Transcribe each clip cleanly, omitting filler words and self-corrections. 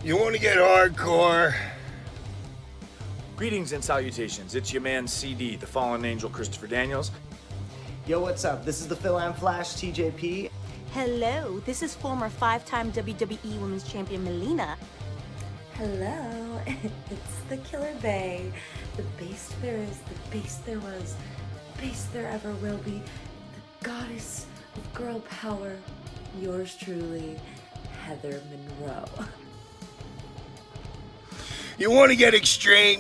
You want to get hardcore? Greetings and salutations. It's your man CD, the fallen angel Christopher Daniels. Yo, what's up? This is the Phil and Flash TJP. Hello, this is former 5-time WWE Women's Champion Melina. Hello, it's the Killer Bay. The base there is, the base there was, the base there ever will be, the goddess of girl power, yours truly, Heather Monroe. You want to get extreme?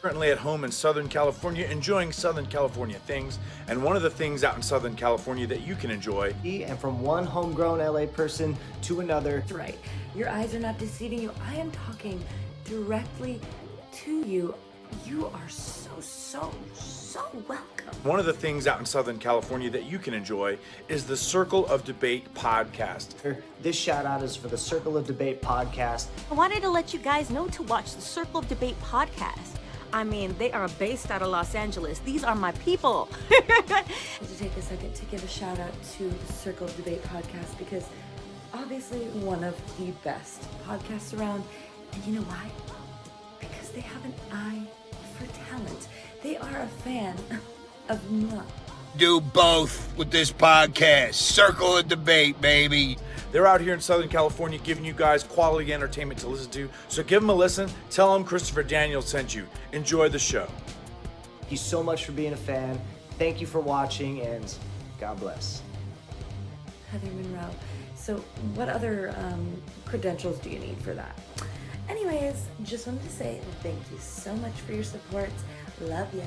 Currently at home in Southern California, enjoying Southern California things. And one of the things out in Southern California that you can enjoy. And from one homegrown LA person to another. That's right. Your eyes are not deceiving you. I am talking directly to you. You are so welcome. One of the things out in Southern California that you can enjoy is the Circle of Debate podcast. This shout out is for the Circle of Debate podcast. I wanted to let you guys know to watch the Circle of Debate podcast. I mean, they are based out of Los Angeles. These are my people. I want to take a second to give a shout out to the Circle of Debate podcast because obviously one of the best podcasts around. And you know why? Because they have an eye for talent. They are a fan of moi. Do both with this podcast. Circle of Debate, baby. They're out here in Southern California giving you guys quality entertainment to listen to. So give them a listen. Tell them Christopher Daniels sent you. Enjoy the show. Thank you so much for being a fan. Thank you for watching, and God bless. Heather Monroe. So what other credentials do you need for that? Anyways, just wanted to say thank you so much for your support. Love you.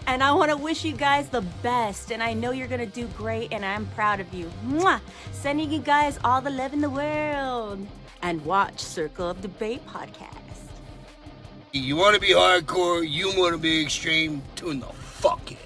And I want to wish you guys the best. And I know you're going to do great, and I'm proud of you. Mwah! Sending you guys all the love in the world. And watch Circle of Debate podcast. You want to be hardcore, you want to be extreme, tune the fuck in.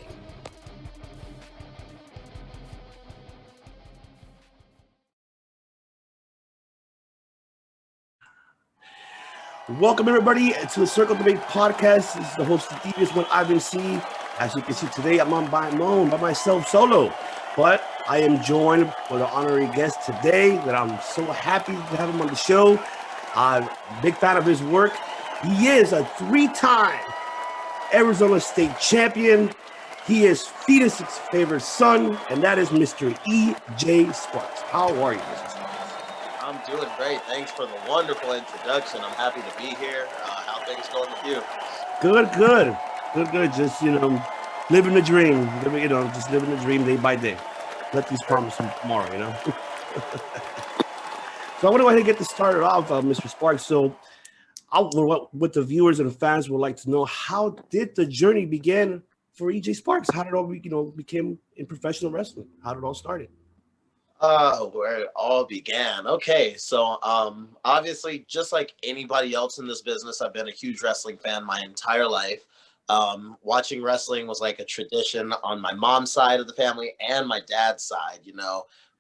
Welcome everybody to the Circle Debate Podcast. This is the host, the devious one, Ivan C. As you can see today, I'm on by myself solo, but I am joined with an honorary guest today that I'm so happy to have him on the show. I'm a big fan of his work. He is a 3-time Arizona State champion. He is Fetus's favorite son, and that is Mr. E.J. Sparks. How are you, Mr. Sparks? I'm doing great. Thanks for the wonderful introduction. I'm happy to be here. How are things going with you? Good. Just, living the dream. Just living the dream day by day. Let these promise from tomorrow, So I want to go ahead and get this started off, Mr. Sparks. So what the viewers and the fans would like to know, how did the journey begin for E.J. Sparks? How did it all, became in professional wrestling? How did it all start? Where it all began. Okay, so obviously, just like anybody else in this business, I've been a huge wrestling fan my entire life. Watching wrestling was like a tradition on my mom's side of the family and my dad's side.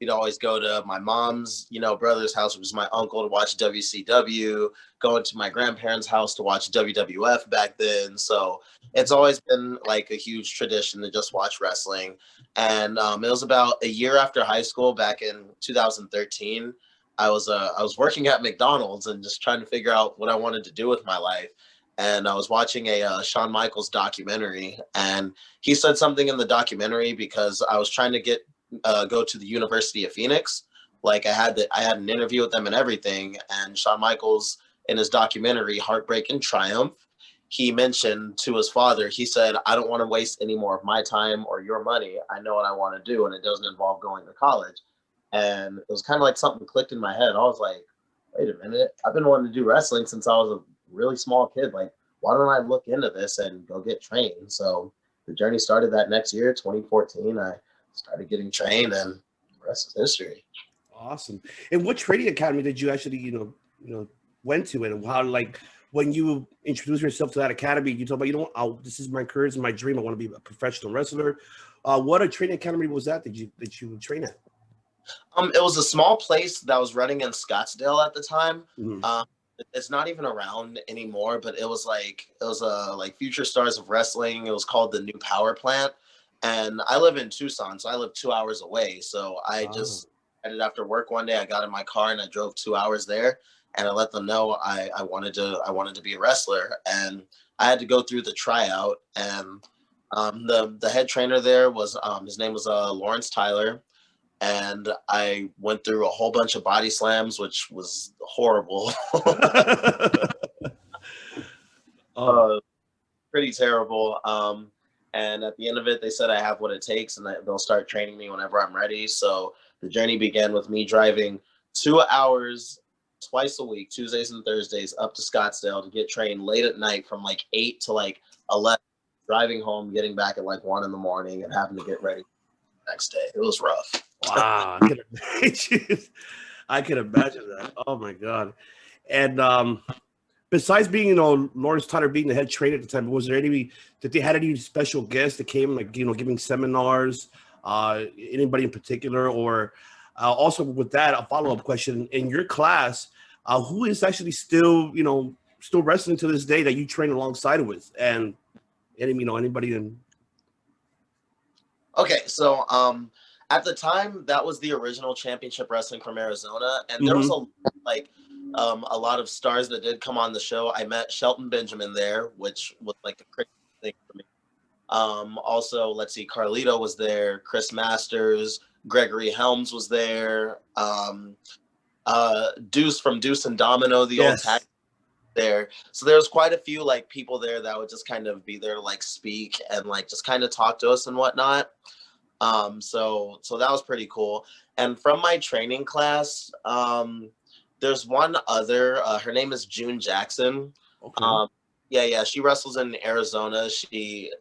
We'd always go to my mom's, brother's house, which was my uncle, to watch WCW, going to my grandparents' house to watch WWF back then. So it's always been like a huge tradition to just watch wrestling. And it was about a year after high school, back in 2013. I was working at McDonald's and just trying to figure out what I wanted to do with my life. And I was watching a Shawn Michaels documentary, and he said something in the documentary because I was trying to go to the University of Phoenix. Like I had an interview with them and everything. And Shawn Michaels, in his documentary, Heartbreak and Triumph, he mentioned to his father, he said, I don't want to waste any more of my time or your money. I know what I want to do, and it doesn't involve going to college. And it was kind of like something clicked in my head. I was like, wait a minute. I've been wanting to do wrestling since I was a really small kid. Like, why don't I look into this and go get trained? So the journey started that next year, 2014. I started getting trained, and the rest is history. Awesome. And what training academy did you actually, went to, and how, like, when you introduced yourself to that academy, you talk about, this is my career, this is my dream. I want to be a professional wrestler. What a training academy was that you train at? It was a small place that was running in Scottsdale at the time. Mm-hmm. It's not even around anymore, but it was like Future Stars of Wrestling. It was called the New Power Plant. And I live in Tucson, so I live 2 hours away. So I just And after work one day, I got in my car and I drove 2 hours there, and I let them know I wanted to be a wrestler, and I had to go through the tryout. And the head trainer there was his name was Lawrence Tyler, and I went through a whole bunch of body slams, which was horrible. Oh, Pretty terrible. And at the end of it, they said I have what it takes, and that they'll start training me whenever I'm ready. So the journey began with me driving 2 hours twice a week, Tuesdays and Thursdays, up to Scottsdale to get trained late at night from like 8 to like 11, driving home, getting back at like 1 in the morning, and having to get ready the next day. It was rough. wow. I can imagine. I can imagine that. Oh my God. And besides being, Lawrence Tyler being the head trainer at the time, was there did they had any special guests that came, like, giving seminars, anybody in particular? Or also with that, a follow-up question, in your class, who is actually still wrestling to this day that you train alongside with? And anybody in? Okay, so at the time, that was the original Championship Wrestling from Arizona, and there was a lot of stars that did come on the show. I met Shelton Benjamin there, which was like a crazy thing for me. Also, let's see, Carlito was there, Chris Masters, Gregory Helms was there, Deuce from Deuce and Domino, the old tag there. So there was quite a few like people there that would just kind of be there to like speak and like just kind of talk to us and whatnot. So that was pretty cool. And from my training class, there's one other, her name is June Jackson. Okay. Yeah, she wrestles in Arizona. She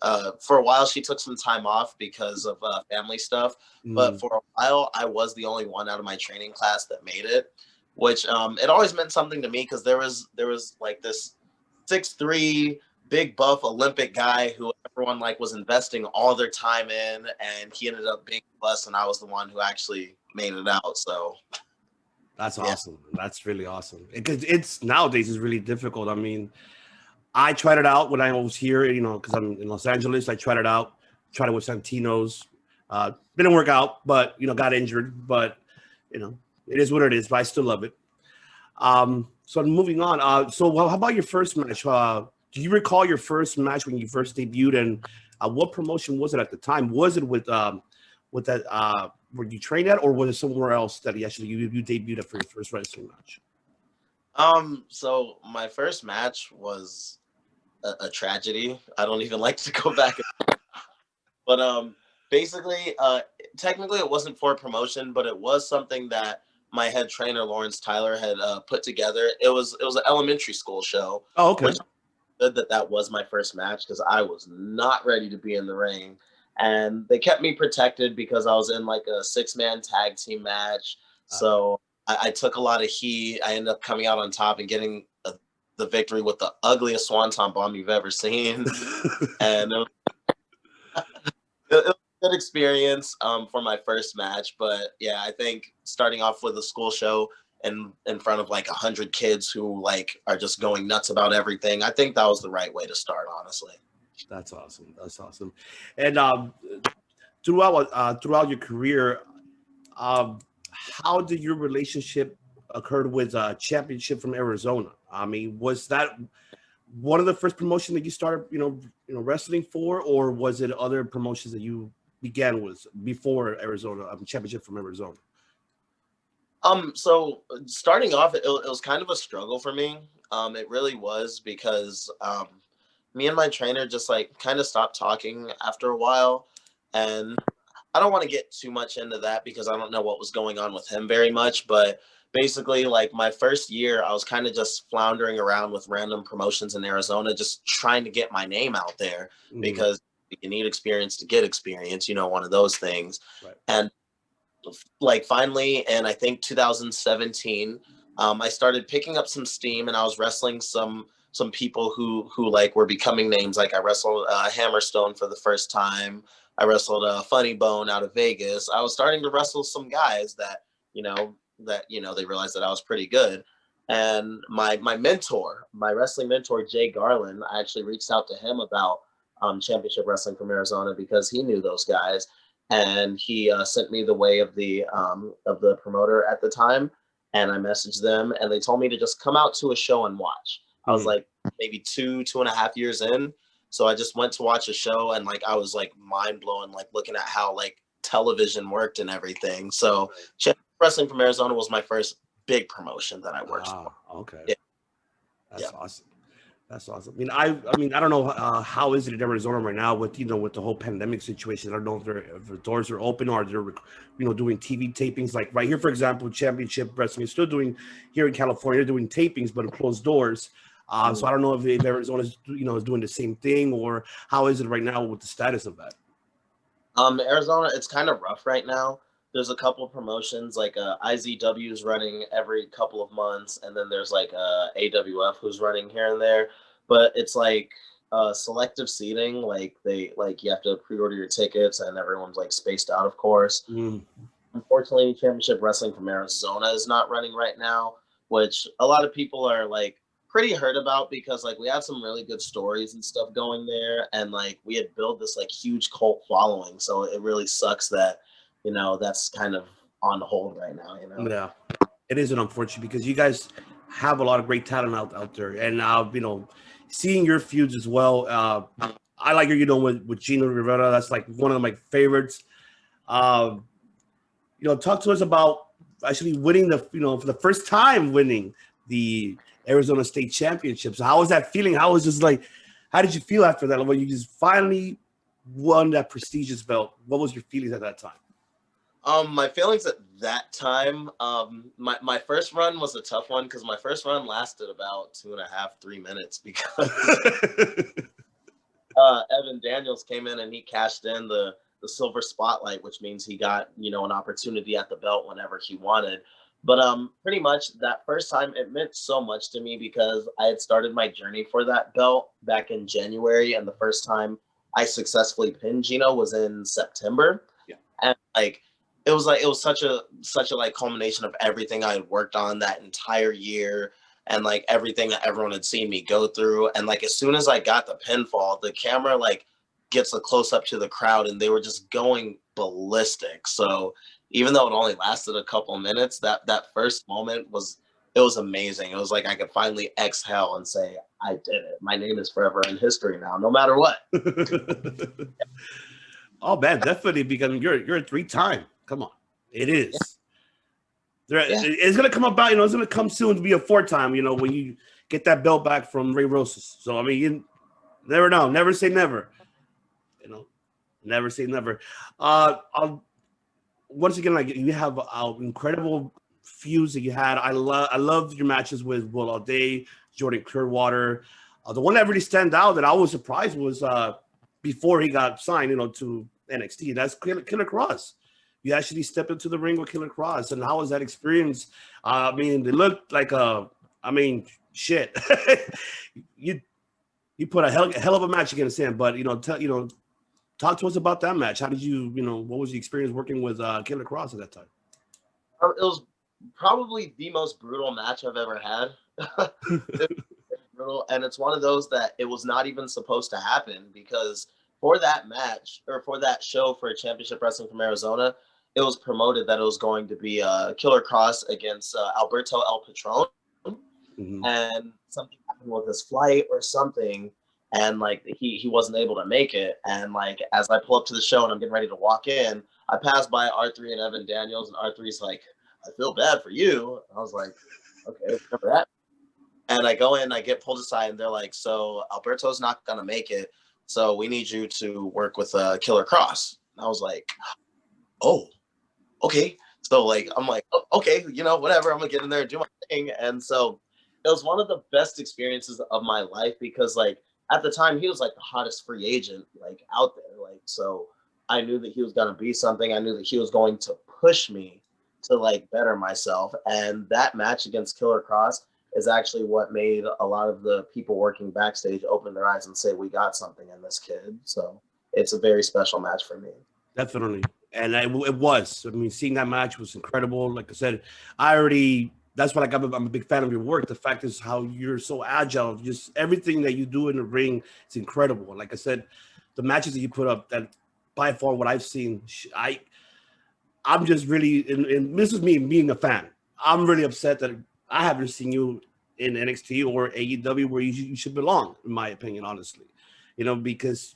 for a while she took some time off because of family stuff, but for a while I was the only one out of my training class that made it, which it always meant something to me, because there was like this 6'3" big buff Olympic guy who everyone like was investing all their time in, and he ended up being blessed, and I was the one who actually made it out. So that's awesome. That's really awesome, because it's nowadays is really difficult. I mean, I tried it out when I was here, because I'm in Los Angeles. I tried it with Santino's. Didn't work out, but, got injured. But, it is what it is. But I still love it. So moving on. So how about your first match? Do you recall your first match when you first debuted? And what promotion was it at the time? Was it with that where you trained at, or was it somewhere else that you debuted at for your first wrestling match? So my first match was a tragedy. I don't even like to go back. But basically, technically it wasn't for a promotion, but it was something that my head trainer Lawrence Tyler had put together. It was an elementary school show. Oh, okay. Which good that was my first match, because I was not ready to be in the ring, and they kept me protected because I was in like a 6-man tag team match. So I took a lot of heat. I ended up coming out on top and getting the victory with the ugliest swanton bomb you've ever seen. And it was a good experience for my first match. But yeah, I think starting off with a school show in front of like 100 kids who like are just going nuts about everything, I think that was the right way to start, honestly. That's awesome. That's awesome. And throughout your career, how did your relationship occur with Championship from Arizona? I mean, was that one of the first promotions that you started, wrestling for, or was it other promotions that you began with before Arizona, Championship from Arizona? So starting off, it was kind of a struggle for me. It really was, because me and my trainer just like kind of stopped talking after a while, and I don't want to get too much into that because I don't know what was going on with him very much, but basically like my first year, I was kind of just floundering around with random promotions in Arizona, just trying to get my name out there, because you need experience to get experience, one of those things. Right. And like finally, in I think 2017, I started picking up some steam, and I was wrestling some people who like were becoming names. Like I wrestled Hammerstone for the first time. I wrestled Funny Bone out of Vegas. I was starting to wrestle some guys that they realized that I was pretty good. And my mentor, my wrestling mentor, Jay Garland, I actually reached out to him about Championship Wrestling from Arizona, because he knew those guys. and he sent me the way of the promoter at the time, and I messaged them, and they told me to just come out to a show and watch. I was like maybe 2.5 years in, so I just went to watch a show, and like I was like mind blown, like looking at how like television worked and everything. So Wrestling from Arizona was my first big promotion that I worked for. Okay. Yeah. That's awesome. That's awesome. I mean, I don't know how is it in Arizona right now with with the whole pandemic situation. I don't know if the doors are open or they're doing TV tapings. Like right here, for example, Championship Wrestling is still doing here in California, doing tapings but closed doors. So I don't know if Arizona is is doing the same thing, or how is it right now with the status of that? Arizona, it's kind of rough right now. There's a couple of promotions like IZW is running every couple of months, and then there's like AWF who's running here and there. But it's like selective seating. Like you have to pre-order your tickets, and everyone's like spaced out, of course. Unfortunately, Championship Wrestling from Arizona is not running right now, which a lot of people are like pretty hurt about, because like we had some really good stories and stuff going there, and like we had built this like huge cult following. So it really sucks that that's kind of on hold right now. Yeah, it is an unfortunate, because you guys have a lot of great talent out there, and seeing your feuds as well. I like with Gino Rivera. That's like one of my favorites. Talk to us about actually winning for the first time winning the Arizona State Championships. How was that feeling? How did you feel after that? When you just finally won that prestigious belt, what was your feelings at that time? My feelings at that time, my first run was a tough one, because my first run lasted about 2.5-3 minutes, because Evan Daniels came in and he cashed in the silver spotlight, which means he got an opportunity at the belt whenever he wanted. But pretty much that first time, it meant so much to me, because I had started my journey for that belt back in January, and the first time I successfully pinned Gino was in September. Yeah. And it was such a like culmination of everything I had worked on that entire year, and like everything that everyone had seen me go through. And like as soon as I got the pinfall, the camera like gets a close up to the crowd, and they were just going ballistic. So even though it only lasted a couple minutes, that first moment was amazing. It was like I could finally exhale and say, I did it. My name is forever in history now, no matter what. Oh man, definitely, because you're a 3-time. Come on, it is. Yeah. It's gonna come about. It's gonna come soon to be a 4-time. When you get that belt back from Ray Rosas. So I mean, you never know. Never say never. Never say never. Once again, like you have incredible feuds that you had. I love your matches with Will O'Day, Jordan Clearwater. The one that really stand out that I was surprised was before he got signed, to NXT. That's Killer Kross. You actually stepped into the ring with Killer Kross, and how was that experience? I mean, it looked like shit. you put a hell of a match against him, but talk to us about that match. How did you, what was the experience working with Killer Kross at that time? It was probably the most brutal match I've ever had. Brutal, and it's one of those that it was not even supposed to happen, because for that match, or for that show for Championship Wrestling from Arizona, it was promoted that it was going to be Killer Kross against Alberto El Patron. And something happened with his flight or something, and like he wasn't able to make it. And like as I pull up to the show and I'm getting ready to walk in, I pass by R3 and Evan Daniels, and R3's like, I feel bad for you. And I was like, okay, remember that. And I go in, I get pulled aside, and they're like, so Alberto's not gonna make it, so we need you to work with Killer Kross. And I was like, oh, okay. So like I'm like, oh, okay, whatever, I'm gonna get in there and do my thing. And so it was one of the best experiences of my life, because like at the time he was like the hottest free agent like out there. Like, so I knew that he was gonna be something. I knew that he was going to push me to like better myself. And that match against Killer Kross is actually what made a lot of the people working backstage open their eyes and say, we got something in this kid. So it's a very special match for me. Definitely. And it was. I mean, seeing that match was incredible. Like I said, that's what I'm a big fan of your work. The fact is how you're so agile. Just everything that you do in the ring is incredible. Like I said, the matches that you put up, that by far what I've seen. I'm just really, and this is me being a fan. I'm really upset that I haven't seen you in NXT or AEW where you should belong, in my opinion, honestly. Because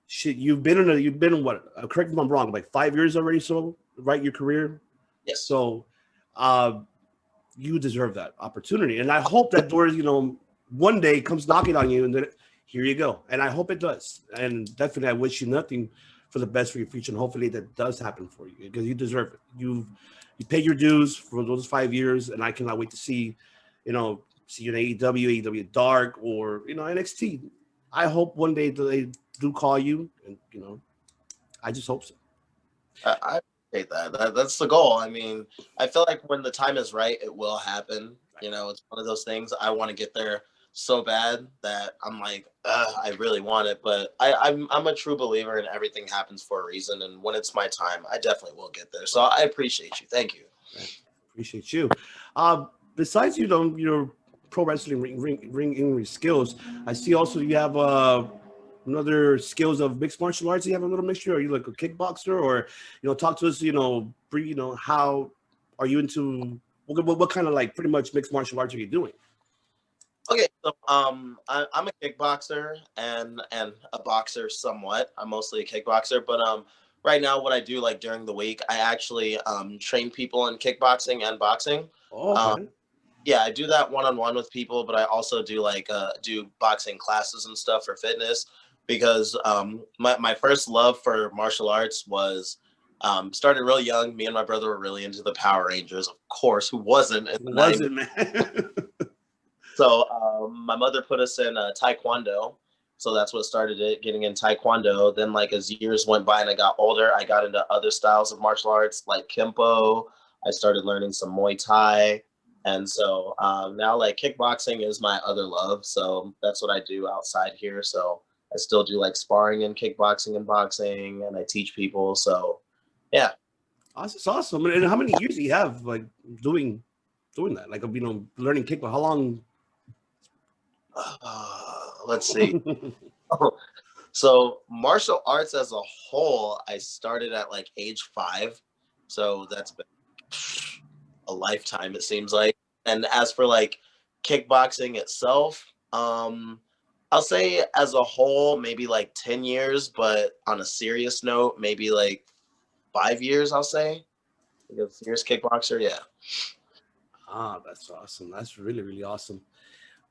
shit, you've been what? Correct me if I'm wrong, like 5 years already. So, right, your career. Yes. So, you deserve that opportunity, and I hope that doors, one day comes knocking on you, and then here you go. And I hope it does. And definitely, I wish you nothing for the best for your future, and hopefully that does happen for you because you deserve it. You paid your dues for those 5 years, and I cannot wait to see you in AEW Dark, or NXT. I hope one day they do call you, and I just hope so. I appreciate that. That's the goal. I mean, I feel like when the time is right, it will happen. It's one of those things. I want to get there so bad that I'm like, I really want it. But I'm a true believer in everything happens for a reason. And when it's my time, I definitely will get there. So I appreciate you. Thank you. Appreciate you. Besides, your pro wrestling ring skills, I see also you have another skills of mixed martial arts. You have a little mixture. Are you like a kickboxer, or talk to us? How are you into what kind of like pretty much mixed martial arts are you doing? Okay, so I'm a kickboxer and a boxer somewhat. I'm mostly a kickboxer, but right now what I do like during the week, I actually train people in kickboxing and boxing. Oh, okay. Yeah, I do that one-on-one with people, but I also do like do boxing classes and stuff for fitness because my first love for martial arts was started real young. Me and my brother were really into the Power Rangers, of course. Who wasn't in the 90s? Man? So my mother put us in Taekwondo. So that's what started it, getting in Taekwondo. Then like as years went by and I got older, I got into other styles of martial arts like Kempo. I started learning some Muay Thai. And so now like kickboxing is my other love. So that's what I do outside here. So I still do like sparring and kickboxing and boxing, and I teach people. So yeah. That's awesome. And how many years do you have like doing that? Like learning kickboxing. How long? Let's see. So martial arts as a whole, I started at like age 5. So that's been a lifetime, it seems like. And as for like kickboxing itself, I'll say as a whole, maybe like 10 years, but on a serious note, maybe like 5 years, I'll say. Like a serious kickboxer, yeah. That's awesome. That's really, really awesome.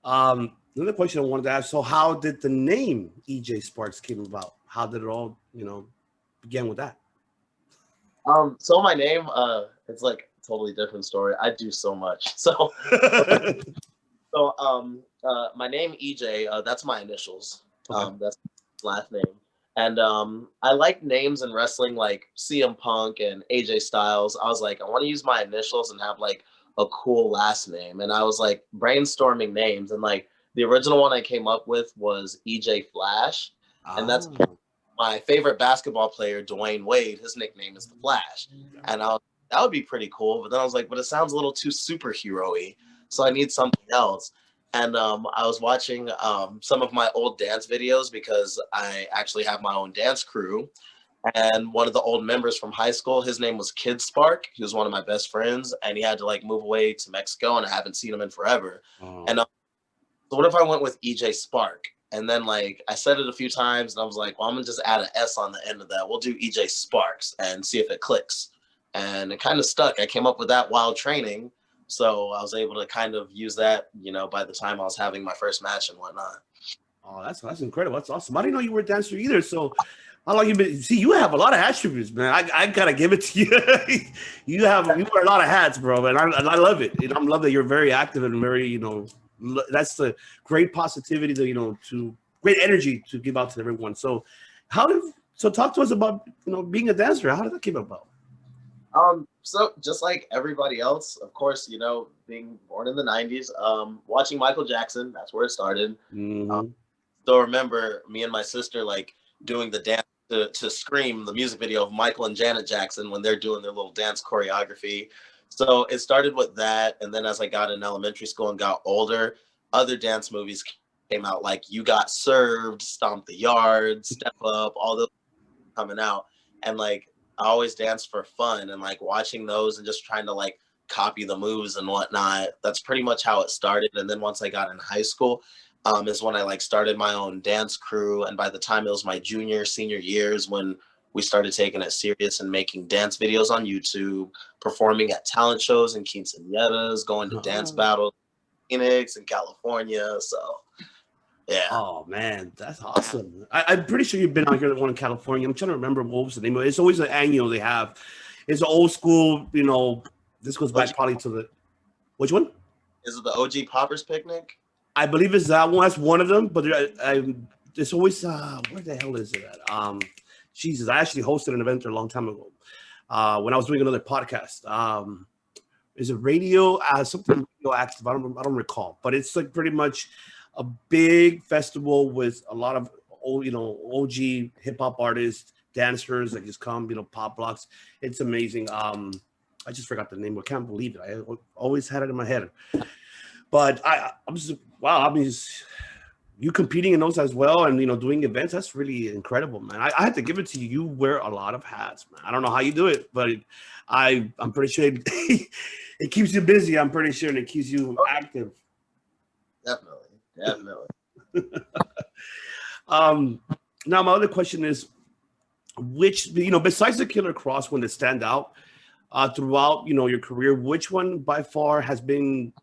Another question I wanted to ask. So how did the name EJ Sparks came about? How did it all, begin with that? So my name, it's like a totally different story. I do so much. So my name EJ, that's my initials. Okay. That's my last name. And I like names in wrestling like CM Punk and AJ Styles. I was like, I want to use my initials and have like a cool last name. And I was like brainstorming names, and like the original one I came up with was EJ Flash. And that's my favorite basketball player, Dwayne Wade. His nickname is the Flash. And that would be pretty cool. But then I was like, but it sounds a little too superhero-y. So I need something else. And I was watching some of my old dance videos because I actually have my own dance crew. And one of the old members from high school, his name was Kid Spark. He was one of my best friends, and he had to like move away to Mexico, and I haven't seen him in forever. Oh. And so what if I went with EJ Spark? And then like I said it a few times, and I was like, well, I'm gonna just add an S on the end of that. We'll do EJ Sparks and see if it clicks. And it kind of stuck. I came up with that while training. So I was able to kind of use that, by the time I was having my first match and whatnot. Oh, that's incredible. That's awesome. I didn't know you were a dancer either. So how long you been? See, you have a lot of attributes, man. I gotta give it to you. you wear a lot of hats, bro. And I love it. And I love that you're very active and very, that's the great positivity to, to great energy to give out to everyone. So talk to us about, being a dancer. How did that come about? So just like everybody else, of course, being born in the 90s, watching Michael Jackson, that's where it started. Mm-hmm. So remember me and my sister like doing the dance to Scream, the music video of Michael and Janet Jackson when they're doing their little dance choreography. So it started with that. And then as I got in elementary school and got older, other dance movies came out like You Got Served, Stomp the Yard, Step Up, all those coming out, and like I always dance for fun, and like watching those and just trying to like copy the moves and whatnot. That's pretty much how it started. And then once I got in high school, is when I like started my own dance crew. And by the time it was my junior, senior years, when we started taking it serious and making dance videos on YouTube, performing at talent shows and quinceañeras, going to dance battles in Phoenix and California. So yeah. Oh man, that's awesome. I'm pretty sure you've been out here the one in California. I'm trying to remember what was the name of it. It's always an annual they have. It's an old school, you know, this goes back probably to the which one? Is it the OG Poppers Picnic? I believe it's that one. That's one of them, but it's always where the hell is it at? Jesus, I actually hosted an event there a long time ago. When I was doing another podcast. Is it radio? Something radioactive. I don't recall, but it's like pretty much a big festival with a lot of old, OG hip hop artists, dancers that just come, pop blocks. It's amazing. I just forgot the name. I can't believe it. I always had it in my head. But I'm just wow. I mean, you competing in those as well, and doing events. That's really incredible, man. I had to give it to you. You wear a lot of hats, man. I don't know how you do it, but I'm pretty sure it keeps you busy. I'm pretty sure, and it keeps you active. Definitely. Now my other question is, which besides the Killer Kross one that stand out throughout your career, which one by far has been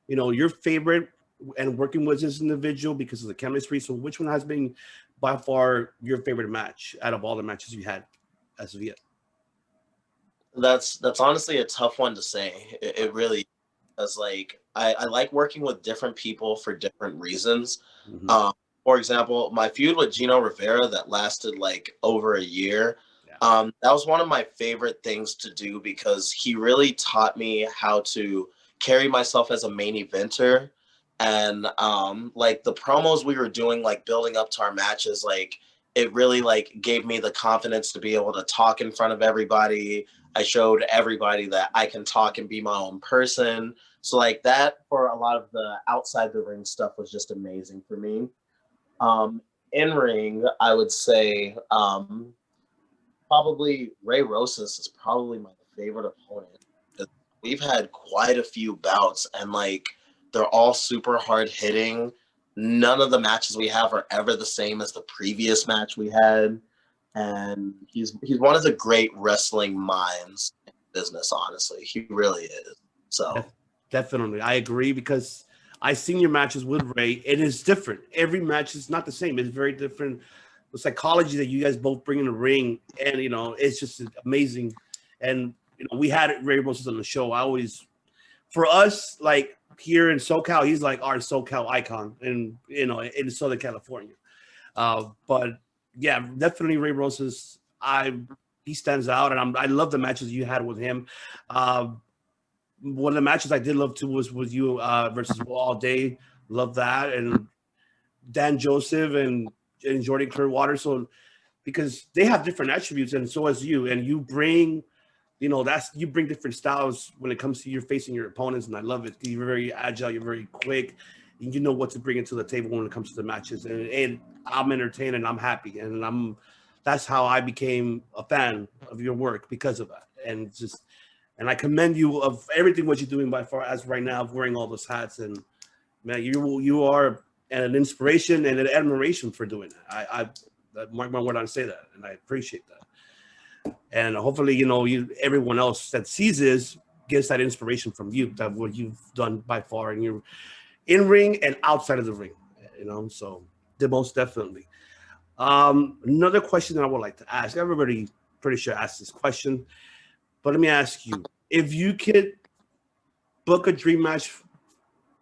your favorite and working with this individual because of the chemistry? So which one has been by far your favorite match out of all the matches you had as of yet? That's honestly a tough one to say. It really is. Like I like working with different people for different reasons. Mm-hmm. For example, my feud with Gino Rivera that lasted like over a year. That was one of my favorite things to do because he really taught me how to carry myself as a main eventer. And like the promos we were doing, like building up to our matches, like it really like gave me the confidence to be able to talk in front of everybody. I showed everybody that I can talk and be my own person. So like that for a lot of the outside the ring stuff was just amazing for me. In ring, I would say probably Ray Rosas is probably my favorite opponent. We've had quite a few bouts and like they're all super hard hitting. None of the matches we have are ever the same as the previous match we had. And he's one of the great wrestling minds in business, honestly. He really is. So definitely. I agree because I've seen your matches with Ray. It is different. Every match is not the same. It's very different. The psychology that you guys both bring in the ring, and it's just amazing. And we had Ray Rosas on the show. For us, like here in SoCal, he's like our SoCal icon, and in Southern California. But yeah, definitely Ray Rosas. He stands out, and I love the matches you had with him. One of the matches I did love too was with you versus All Day. Love that, and Dan Joseph and Jordan Clearwater. So because they have different attributes, and so as you, and you bring. You bring different styles when it comes to you facing your opponents, and I love it. You're very agile, you're very quick, and you know what to bring into the table when it comes to the matches. And I'm entertained and I'm happy, and that's how I became a fan of your work because of that. And I commend you of everything what you're doing by far as right now of wearing all those hats. And man, you are an inspiration and an admiration for doing that. I mark my word on say that, and I appreciate that. And hopefully, everyone else that sees this gets that inspiration from you, that what you've done by far in your in ring and outside of the ring, so most definitely. Another question that I would like to ask, everybody pretty sure asked this question, but let me ask you, if you could book a dream match,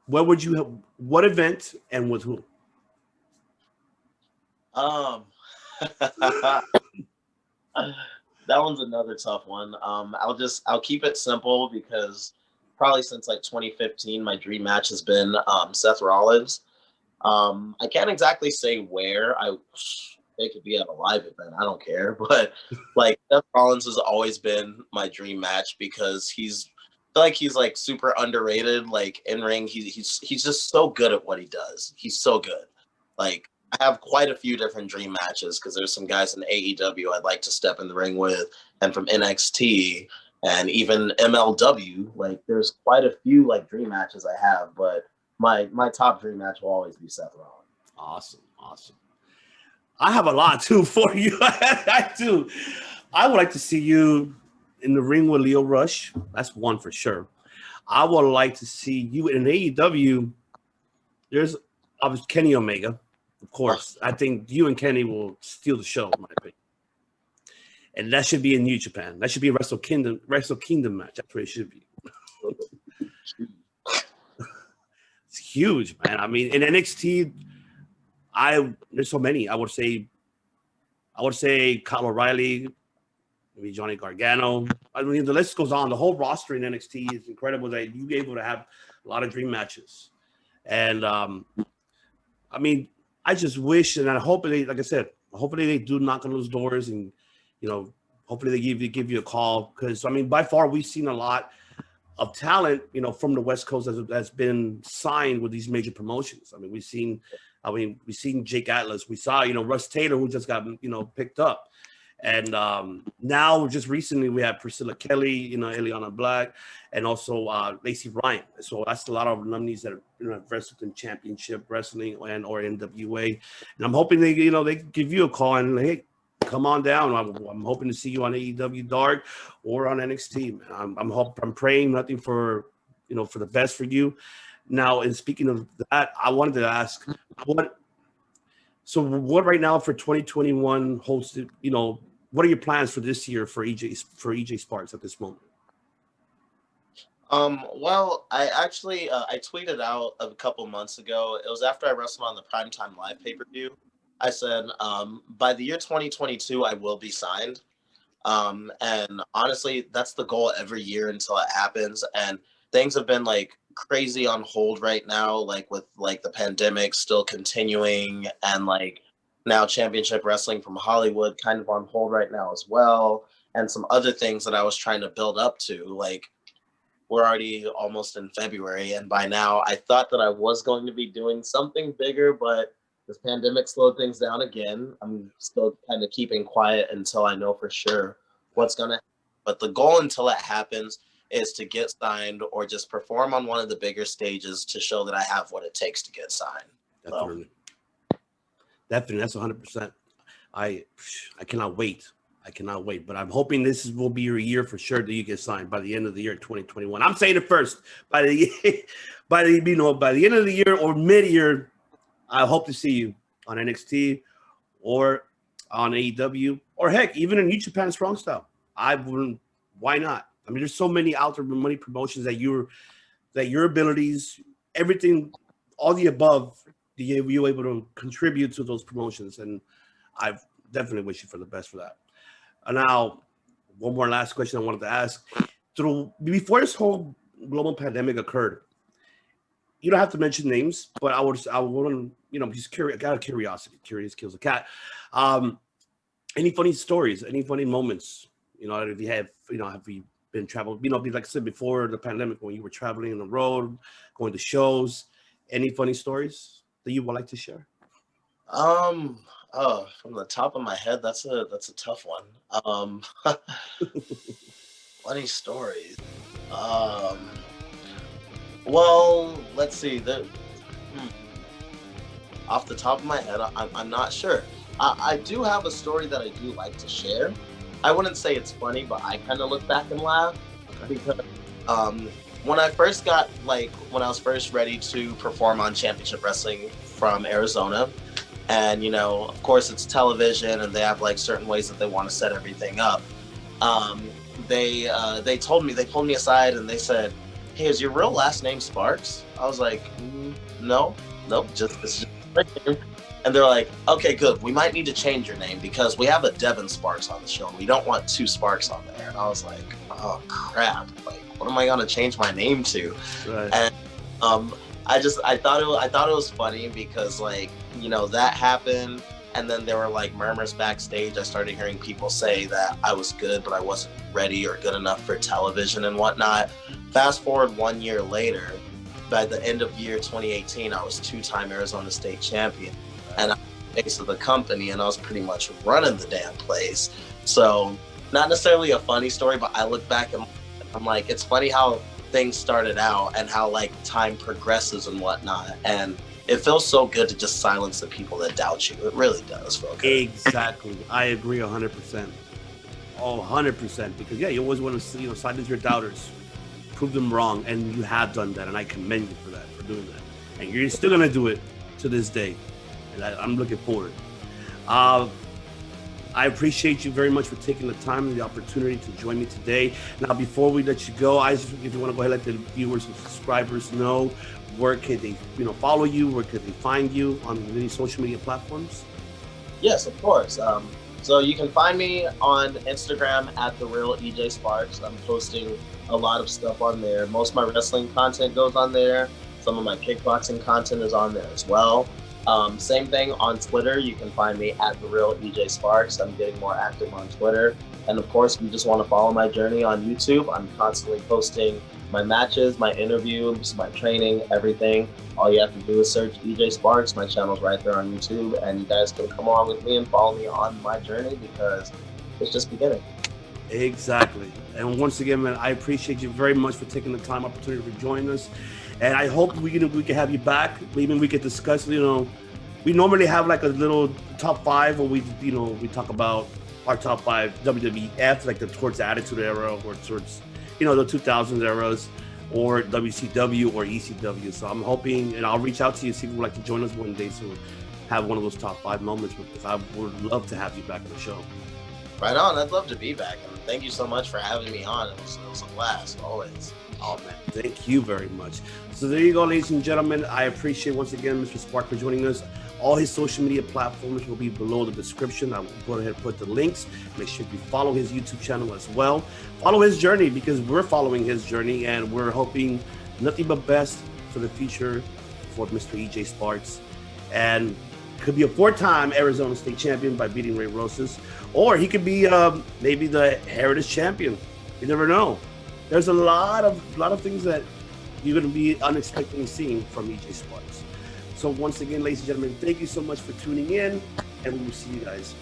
what event and with who? That one's another tough one. I'll keep it simple because probably since like 2015, my dream match has been Seth Rollins. I can't exactly say where. It could be at a live event. I don't care. But like Seth Rollins has always been my dream match because he's like super underrated. Like in ring, he's just so good at what he does. He's so good. Like I have quite a few different dream matches because there's some guys in AEW I'd like to step in the ring with, and from NXT and even MLW. Like, there's quite a few like dream matches I have, but my top dream match will always be Seth Rollins. Awesome. I have a lot too for you. I do. I would like to see you in the ring with Leo Rush. That's one for sure. I would like to see you in AEW. There's obviously Kenny Omega, of course. I think you and Kenny will steal the show, in my opinion. And that should be in New Japan. That should be a Wrestle Kingdom match. That's where it should be. It's huge, man. I mean, in NXT, there's so many. I would say Kyle O'Reilly, maybe Johnny Gargano. I mean, the list goes on. The whole roster in NXT is incredible that you were able to have a lot of dream matches. And I mean, I just wish, and I hope like I said, hopefully they do knock on those doors, and hopefully they give you a call, because I mean, by far we've seen a lot of talent, from the West Coast that's been signed with these major promotions. I mean, we've seen Jake Atlas. We saw, Russ Taylor, who just got, picked up. And now just recently we have Priscilla Kelly, Eliana Black, and also Lacey Ryan. So that's a lot of nominees that have wrestled in championship wrestling or NWA. And I'm hoping they give you a call and, hey, come on down. I'm hoping to see you on AEW Dark or on NXT. Man. I'm praying nothing for the best for you. Now, and speaking of that, I wanted to ask what right now for 2021 hosted, what are your plans for this year for EJ Sparks at this moment? Well, I actually I tweeted out a couple months ago. It was after I wrestled on the Primetime Live pay-per-view. I said, by the year 2022, I will be signed. And honestly, that's the goal every year until it happens. And things have been like crazy on hold right now, like with like the pandemic still continuing, and like now Championship Wrestling from Hollywood kind of on hold right now as well. And some other things that I was trying to build up to, like we're already almost in February. And by now I thought that I was going to be doing something bigger, but this pandemic slowed things down again. I'm still kind of keeping quiet until I know for sure what's going to happen. But the goal until it happens is to get signed or just perform on one of the bigger stages to show that I have what it takes to get signed. Definitely. Definitely. That's 100%. I cannot wait. But I'm hoping this will be your year for sure that you get signed by the end of the year 2021. I'm saying it first. By the end of the year or mid-year, I hope to see you on NXT or on AEW, or heck, even in New Japan Strong Style. Why not? I mean, there's so many out there money promotions that your abilities, everything, all the above, you're able to contribute to those promotions. And I definitely wish you for the best for that. And now, one more last question I wanted to ask. Before this whole global pandemic occurred, you don't have to mention names, but I want to, just curious. I got a curiosity. Curious kills a cat. Any funny stories? Any funny moments? If you have, have you been traveling? Like I said before the pandemic, when you were traveling on the road, going to shows. Any funny stories that you would like to share? From the top of my head, that's a tough one. Funny stories. Well, let's see. Off the top of my head, I'm not sure. I do have a story that I do like to share. I wouldn't say it's funny, but I kind of look back and laugh because when I was first ready to perform on Championship Wrestling from Arizona, and of course it's television and they have like certain ways that they want to set everything up. They pulled me aside and they said, "Hey, is your real last name Sparks?" I was like, "Nope, just this is my name." And they're like, "Okay, good. We might need to change your name because we have a Devin Sparks on the show and we don't want two Sparks on there." And I was like, "Oh crap! Like, what am I gonna change my name to?" Right. And I thought it was funny because that happened, and then there were like murmurs backstage. I started hearing people say that I was good, but I wasn't ready or good enough for television and whatnot. Fast forward 1 year later, by the end of year 2018, I was 2-time Arizona State champion, and face of the company, and I was pretty much running the damn place. So not necessarily a funny story, but I look back and I'm like, it's funny how things started out and how like time progresses and whatnot. And it feels so good to just silence the people that doubt you. It really does feel good. Exactly. I agree 100%. Oh, 100%. Because yeah, you always want to, silence your doubters, prove them wrong, and you have done that, and I commend you for that, for doing that. And you're still gonna do it to this day, and I'm looking forward. I appreciate you very much for taking the time and the opportunity to join me today. Now, before we let you go, if you want to go ahead and let the viewers and subscribers know where can they, follow you, where can they find you on any social media platforms? Yes, of course. So you can find me on Instagram at The Real EJ Sparks. I'm posting a lot of stuff on there. Most of my wrestling content goes on there. Some of my kickboxing content is on there as well. Same thing on Twitter. You can find me at The Real EJ Sparks. I'm getting more active on Twitter. And of course, if you just want to follow my journey on YouTube, I'm constantly posting my matches, my interviews, my training, everything. All you have to do is search EJ Sparks. My channel's right there on YouTube, and you guys can come along with me and follow me on my journey because it's just beginning. Exactly. And once again, man, I appreciate you very much for taking the time, opportunity to join us. And I hope we can have you back. Maybe we could discuss, we normally have like a little top 5 where we talk about our top 5 WWF, like towards the Attitude Era or towards, the 2000s eras, or WCW or ECW. So I'm hoping, and I'll reach out to you, see if you would like to join us one day to have one of those top 5 moments, because I would love to have you back on the show. Right on. I'd love to be back. And thank you so much for having me on. It was a blast, always. Oh, man. Thank you very much. So there you go, ladies and gentlemen. I appreciate once again Mr. Spark for joining us. All his social media platforms will be below the description. I will go ahead and put the links. Make sure you follow his YouTube channel as well. Follow his journey, because we're following his journey, and we're hoping nothing but best for the future for Mr. EJ Sparks. And could be a 4-time Arizona State champion by beating Ray Rosas, or he could be maybe the Heritage champion. You never know. There's a lot of things that you're going to be unexpectedly seeing from EJ Sparks. So once again, ladies and gentlemen, thank you so much for tuning in, and we will see you guys